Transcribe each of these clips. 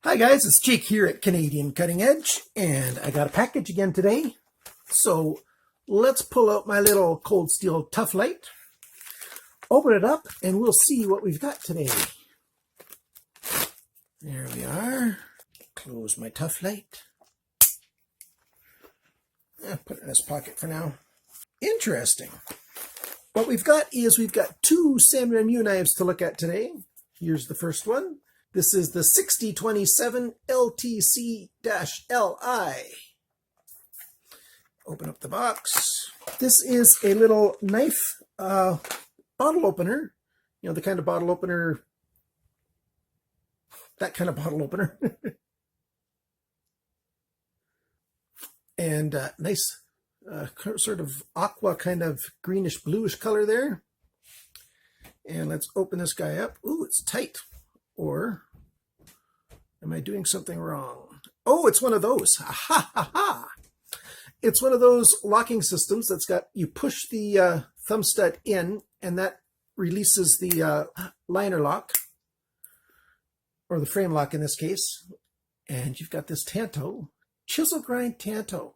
Hi guys, it's Jake here at Canadian Cutting Edge, and I got a package again today. So let's pull out my little cold steel tough light, open it up, and we'll see what we've got today. There we are. Close my tough light. Put it in this pocket for now. Interesting. What we've got is we've got two Sanrenmu knives to look at today. Here's the first one. This is the 6027 LTC-LI. Open up the box. This is a little knife bottle opener. You know, the kind of bottle opener, that kind of bottle opener. And nice sort of aqua kind of greenish bluish color there. And let's open this guy up. Ooh, it's tight. Or am I doing something wrong? Oh, it's one of those. Ha ha ha. It's one of those locking systems that's got, you push the thumb stud in and that releases the liner lock, or the frame lock in this case. And you've got this tanto, chisel grind tanto,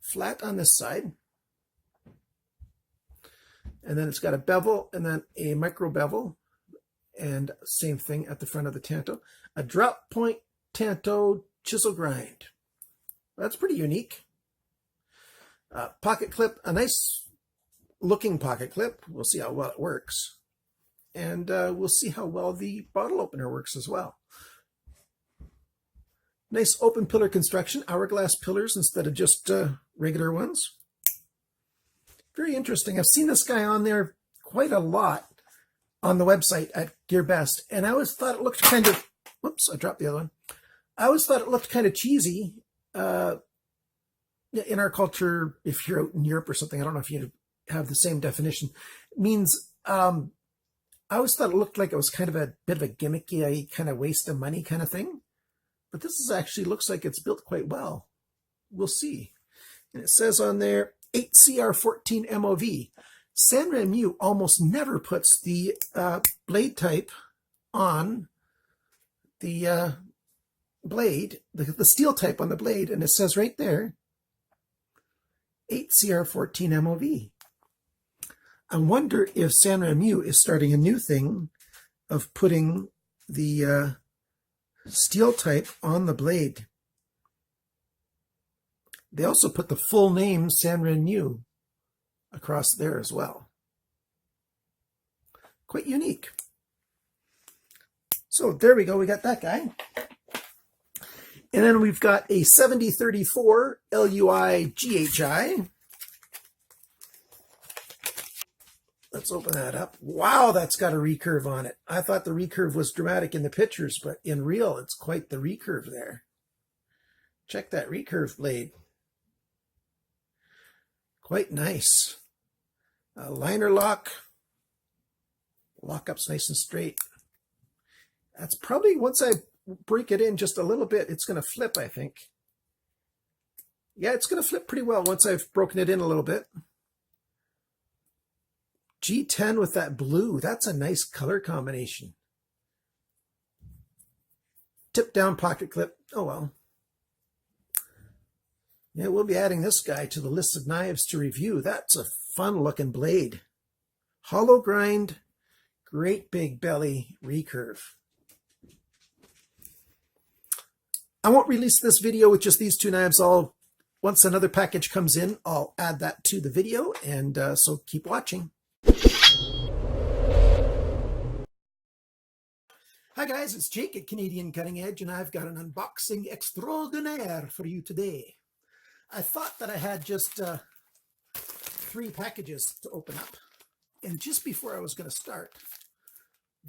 flat on this side. And then it's got a bevel and then a micro bevel. And same thing at the front of the tanto. A drop point tanto chisel grind. That's pretty unique. Pocket clip, a nice looking pocket clip. We'll see how well it works. And we'll see how well the bottle opener works as well. Nice open pillar construction, hourglass pillars instead of just regular ones. Very interesting. I've seen this guy on there quite a lot on the website at Gear Best, and I always thought it looked kind of, whoops, I dropped the other one. I always thought it looked kind of cheesy. In our culture, if you're out in Europe or something, I don't know if you have the same definition. It means, I always thought it looked like it was kind of a bit of a gimmicky, kind of waste of money kind of thing. But this is actually looks like it's built quite well. We'll see. And it says on there, 8CR14 MOV. Sanrenmu almost never puts the blade type on the blade, the steel type on the blade, and it says right there, 8CR14 MOV. I wonder if Sanrenmu is starting a new thing of putting the steel type on the blade. They also put the full name Sanrenmu across there as well. Quite unique. So there we go, we got that guy. And then we've got a 7034 LUI GHI. Let's open that up. Wow, that's got a recurve on it. I thought the recurve was dramatic in the pictures, but in real, it's quite the recurve there. Check that recurve blade. Quite nice. Liner lock. Lock-up's nice and straight. That's probably, once I break it in just a little bit, it's going to flip, I think. Yeah, it's going to flip pretty well once I've broken it in a little bit. G10 with that blue. That's a nice color combination. Tip down pocket clip. Oh well. Yeah, we'll be adding this guy to the list of knives to review. That's a fun looking blade. Hollow grind, great big belly recurve. I won't release this video with just these two knives. Once another package comes in, I'll add that to the video, and so keep watching. Hi guys, it's Jake at Canadian Cutting Edge, and I've got an unboxing extraordinaire for you today. I thought that I had just 3 packages to open up. And just before I was going to start,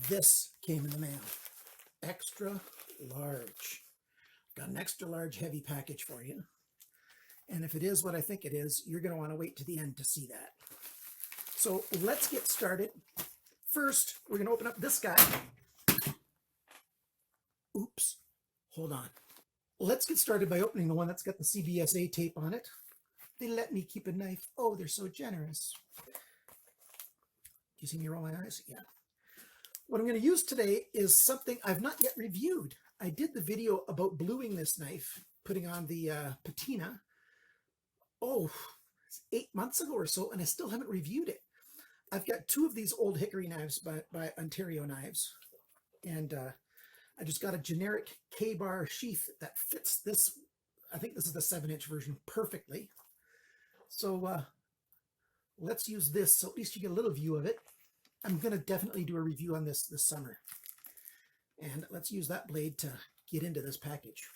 this came in the mail. Extra large. Got an extra large heavy package for you. And if it is what I think it is, you're going to want to wait to the end to see that. So let's get started. First, we're going to open up this guy. Oops. Hold on. Let's get started by opening the one that's got the CBSA tape on it. They let me keep a knife. Oh, they're so generous. Do you see me roll my eyes? Yeah. What I'm going to use today is something I've not yet reviewed. I did the video about bluing this knife, putting on the patina, 8 months ago or so, and I still haven't reviewed it. I've got 2 of these Old Hickory knives by Ontario Knives, and I just got a generic K-bar sheath that fits this. I think this is the 7-inch version perfectly. So let's use this so at least you get a little view of it. I'm going to definitely do a review on this summer. And let's use that blade to get into this package.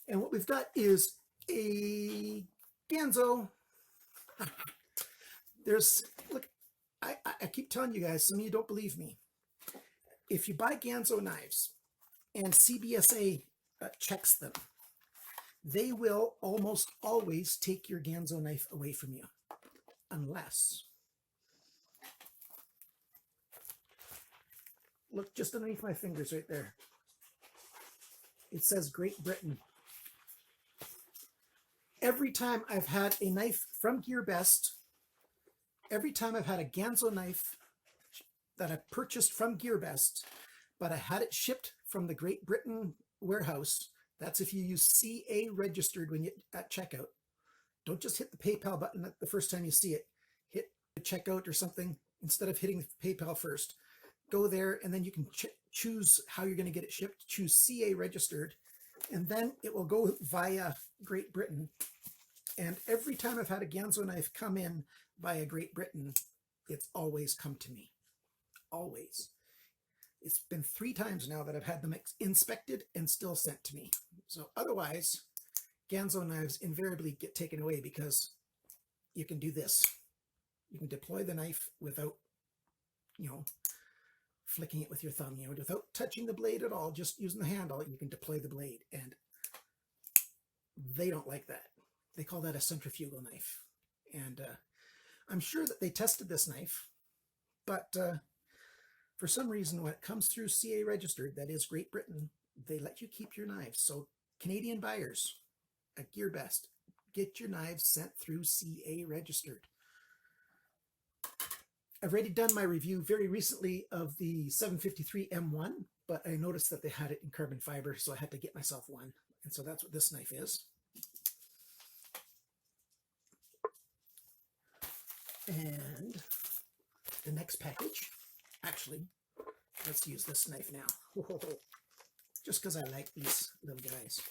And what we've got is a Ganzo. Look, I keep telling you guys, some of you don't believe me. If you buy Ganzo knives and CBSA checks them, they will almost always take your Ganzo knife away from you. Unless, look just underneath my fingers right there. It says Great Britain. Every time I've had a knife from GearBest, every time I've had a Ganzo knife that I purchased from GearBest, but I had it shipped from the Great Britain warehouse, that's if you use CA registered when you at checkout. Don't just hit the PayPal button the first time you see it. Hit the checkout or something instead of hitting PayPal first. Go there and then you can choose how you're going to get it shipped. Choose CA registered, and then it will go via Great Britain. And every time I've had a Ganzo knife come in via Great Britain, it's always come to me. Always. It's been 3 times now that I've had them inspected and still sent to me. So otherwise, Ganzo knives invariably get taken away because you can do this. You can deploy the knife without, flicking it with your thumb, without touching the blade at all, just using the handle, you can deploy the blade. And they don't like that. They call that a centrifugal knife. And I'm sure that they tested this knife, but for some reason, when it comes through CA registered, that is Great Britain, they let you keep your knives. So Canadian buyers at GearBest, get your knives sent through CA registered. I've already done my review very recently of the 753M1, but I noticed that they had it in carbon fiber, so I had to get myself one. And so that's what this knife is. And the next package, actually, let's use this knife now. Just because I like these little guys.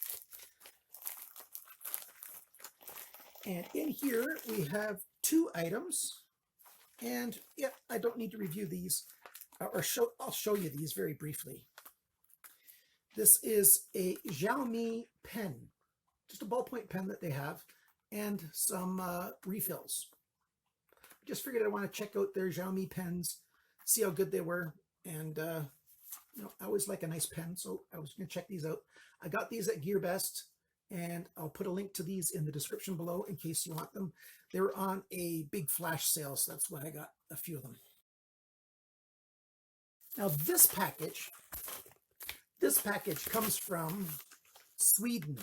And in here we have 2 items. And yeah, I don't need to review these, I'll show you these very briefly. This is a Xiaomi Pen, just a ballpoint pen that they have, and some refills. Just figured I want to check out their Xiaomi pens, see how good they were, and I always like a nice pen, so I was going to check these out. I got these at GearBest, and I'll put a link to these in the description below in case you want them. They were on a big flash sale, so that's why I got a few of them. Now this package comes from Sweden.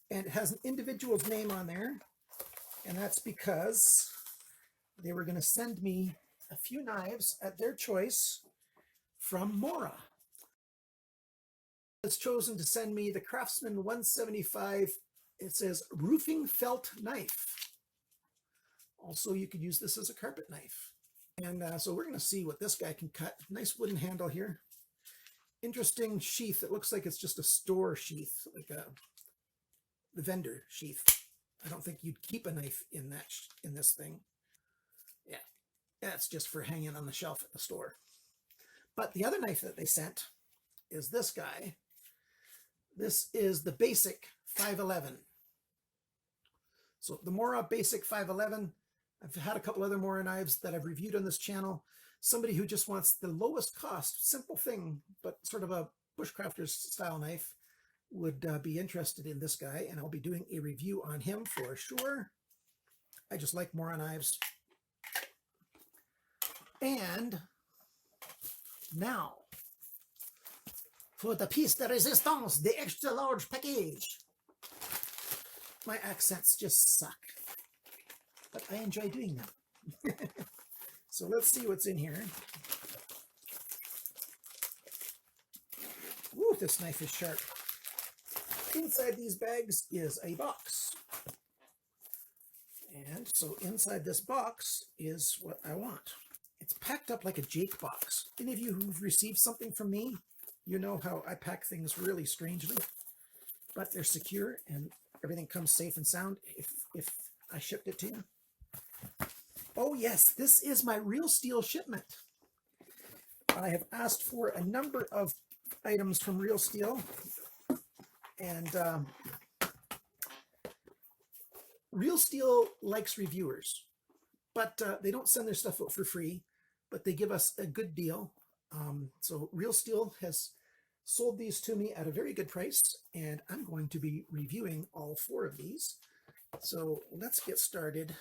And it has an individual's name on there, and that's because they were going to send me a few knives at their choice from Mora. It's chosen to send me the Craftsman 175, it says roofing felt knife. Also, you could use this as a carpet knife. And so we're going to see what this guy can cut. Nice wooden handle here. Interesting sheath. It looks like it's just a store sheath, like the vendor sheath. I don't think you'd keep a knife in this thing. Yeah, that's just for hanging on the shelf at the store. But the other knife that they sent is this guy. This is the Basic 511. So the Mora Basic 511. I've had a couple other Mora knives that I've reviewed on this channel. Somebody who just wants the lowest cost, simple thing, but sort of a bushcrafter's style knife would be interested in this guy, and I'll be doing a review on him for sure. I just like Mora knives. And now, for the piece de resistance, the extra large package. My accents just suck, but I enjoy doing them. So let's see what's in here. Ooh, this knife is sharp. Inside these bags is a box. And so inside this box is what I want. It's packed up like a Jake box. Any of you who've received something from me, you know how I pack things really strangely, but they're secure and everything comes safe and sound if I shipped it to you. Oh yes, this is my Real Steel shipment. I have asked for a number of items from Real Steel, and Real Steel likes reviewers, but they don't send their stuff out for free, but they give us a good deal. So Real Steel has sold these to me at a very good price, and I'm going to be reviewing all 4 of these. So let's get started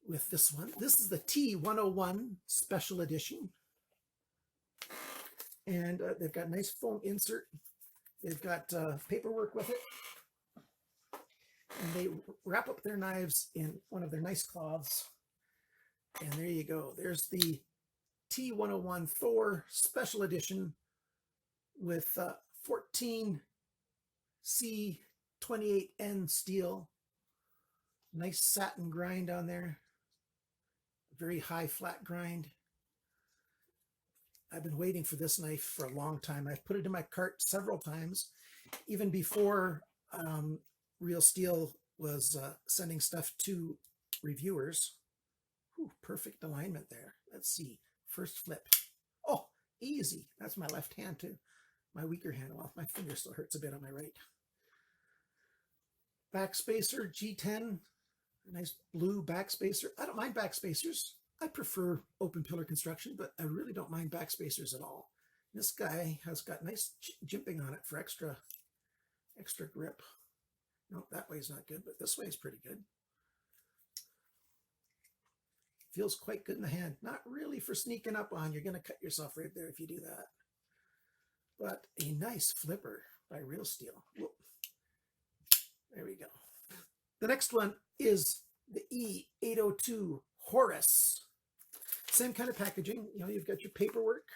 with this one. This is the T101 Special Edition. And they've got a nice foam insert. They've got paperwork with it. And they wrap up their knives in one of their nice cloths. And there you go. There's the T101 Thor Special Edition with 14C28N steel. Nice satin grind on there. Very high flat grind. I've been waiting for this knife for a long time. I've put it in my cart several times, even before Real Steel was sending stuff to reviewers. Ooh, perfect alignment there. Let's see. First flip. Oh, easy. That's my left hand too. My weaker hand. Well, my finger still hurts a bit on my right. Backspacer G10. Nice blue backspacer. I don't mind backspacers. I prefer open pillar construction, but I really don't mind backspacers at all. This guy has got nice jimping on it for extra grip. No, that way's not good, but this way is pretty good. Feels quite good in the hand. Not really for sneaking up on. You're going to cut yourself right there if you do that. But a nice flipper by Real Steel. Whoop. There we go. The next one is the E802 Horus. Same kind of packaging. You know, you've got your paperwork,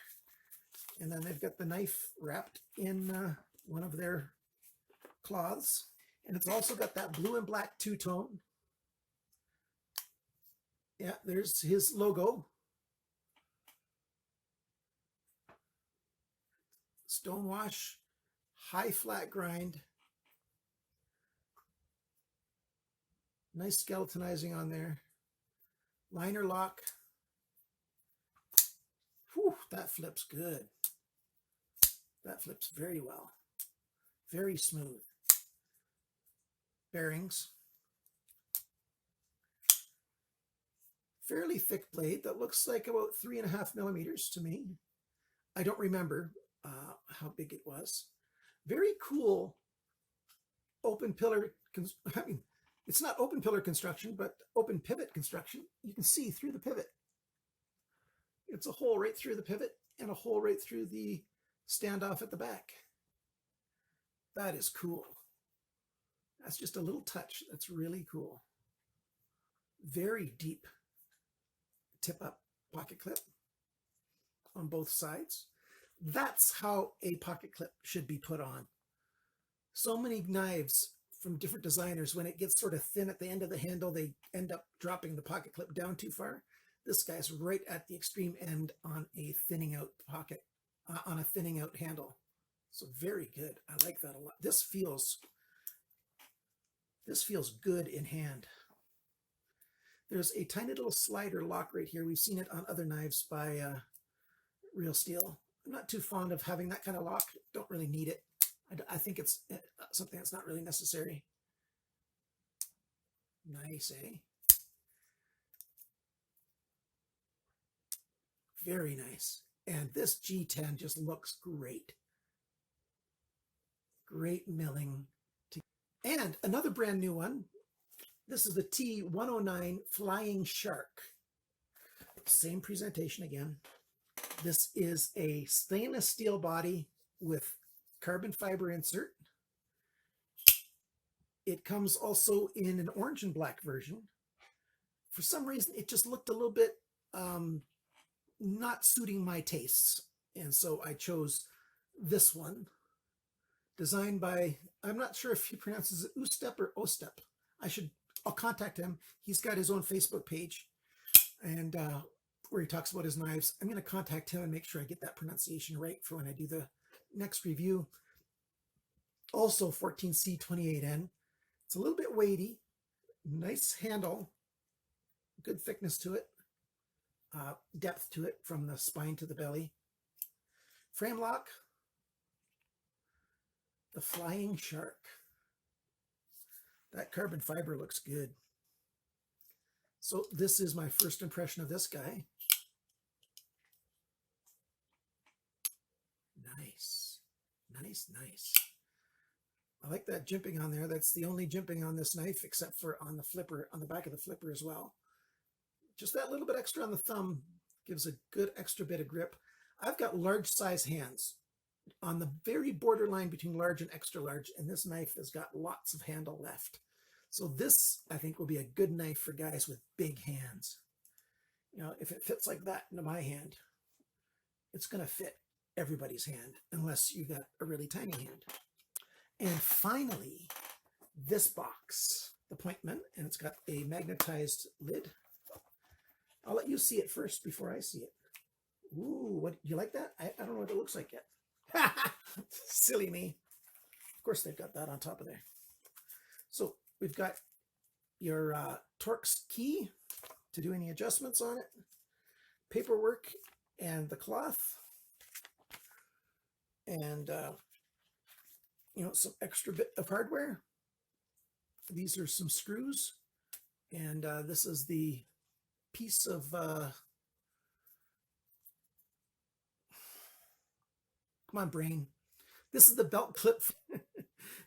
and then they've got the knife wrapped in one of their cloths. And it's also got that blue and black two-tone. Yeah, there's his logo. Stonewash, high flat grind. Nice skeletonizing on there. Liner lock. Whew, that flips good. That flips very well. Very smooth. Bearings. Fairly thick blade that looks like about 3.5 millimeters to me. I don't remember how big it was. Very cool open pillar. I mean, it's not open pillar construction, but open pivot construction. You can see through the pivot. It's a hole right through the pivot and a hole right through the standoff at the back. That is cool. That's just a little touch. That's really cool. Very deep tip-up pocket clip on both sides. That's how a pocket clip should be put on. So many knives from different designers, when it gets sort of thin at the end of the handle, they end up dropping the pocket clip down too far. This guy's right at the extreme end on a thinning out pocket, on a thinning out handle. So very good. I like that a lot. This feels good in hand. There's a tiny little slider lock right here. We've seen it on other knives by Real Steel. I'm not too fond of having that kind of lock. Don't really need it. I think it's something that's not really necessary. Nice, eh? Very nice. And this G10 just looks great. Great milling. And another brand new one. This is the T109 Flying Shark. Same presentation again. This is a stainless steel body with carbon fiber insert. It comes also in an orange and black version. for some reason, it just looked a little bit not suiting my tastes. And so I chose this one, designed by, I'm not sure if he pronounces it Ustep or Ostep. I'll contact him. He's got his own Facebook page and where he talks about his knives. I'm going to contact him and make sure I get that pronunciation right for when I do the next review. Also 14C28N. It's a little bit weighty, nice handle, good thickness to it, depth to it from the spine to the belly. Frame lock, the Flying Shark. That carbon fiber looks good. So this is my first impression of this guy. Nice, nice, nice. I like that jimping on there. That's the only jimping on this knife, except for on the flipper, on the back of the flipper as well. Just that little bit extra on the thumb gives a good extra bit of grip. I've got large size hands on the very borderline between large and extra large, and this knife has got lots of handle left. So this, I think, will be a good knife for guys with big hands. You know, if it fits like that into my hand, it's going to fit everybody's hand, unless you got a really tiny hand. And finally, this box, the Pointman, and it's got a magnetized lid. I'll let you see it first before I see it. Ooh, what, you like that? I don't know what it looks like yet. Silly me. Of course, they've got that on top of there. So we've got your Torx key to do any adjustments on it, paperwork, and the cloth, and you know, some extra bit of hardware. These are some screws, and this is the piece of come on, brain. This is the belt clip.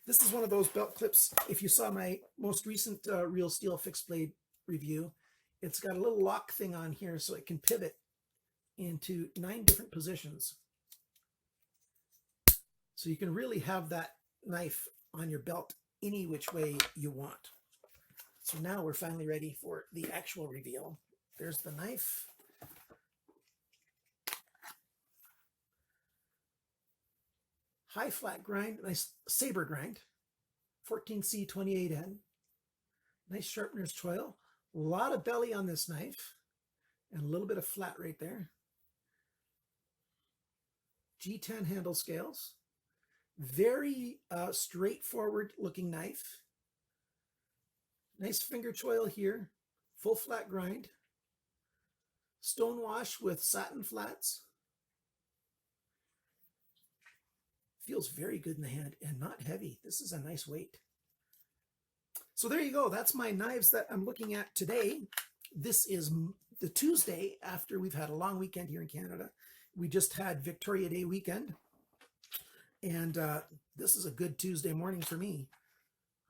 This is one of those belt clips. If you saw my most recent Real Steel fixed blade review, it's got a little lock thing on here so it can pivot into 9 different positions. So you can really have that knife on your belt any which way you want. So now we're finally ready for the actual reveal. There's the knife. High flat grind, nice saber grind, 14C28N, nice sharpener's choil, a lot of belly on this knife, and a little bit of flat right there. G10 handle scales, very straightforward looking knife. Nice finger choil here, full flat grind, stone wash with satin flats. Feels very good in the hand and not heavy. This is a nice weight. So there you go. That's my knives that I'm looking at today. This is the Tuesday after we've had a long weekend here in Canada. We just had Victoria Day weekend. And this is a good Tuesday morning for me.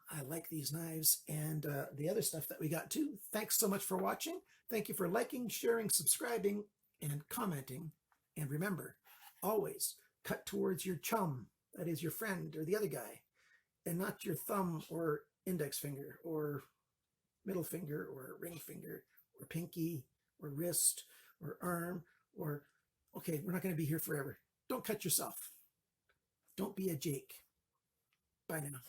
I like these knives and the other stuff that we got too. Thanks so much for watching. Thank you for liking, sharing, subscribing, and commenting. And remember, always cut towards your chum, that is your friend or the other guy, and not your thumb or index finger or middle finger or ring finger or pinky or wrist or arm or, okay, we're not going to be here forever. Don't cut yourself. Don't be a Jake. Bye now.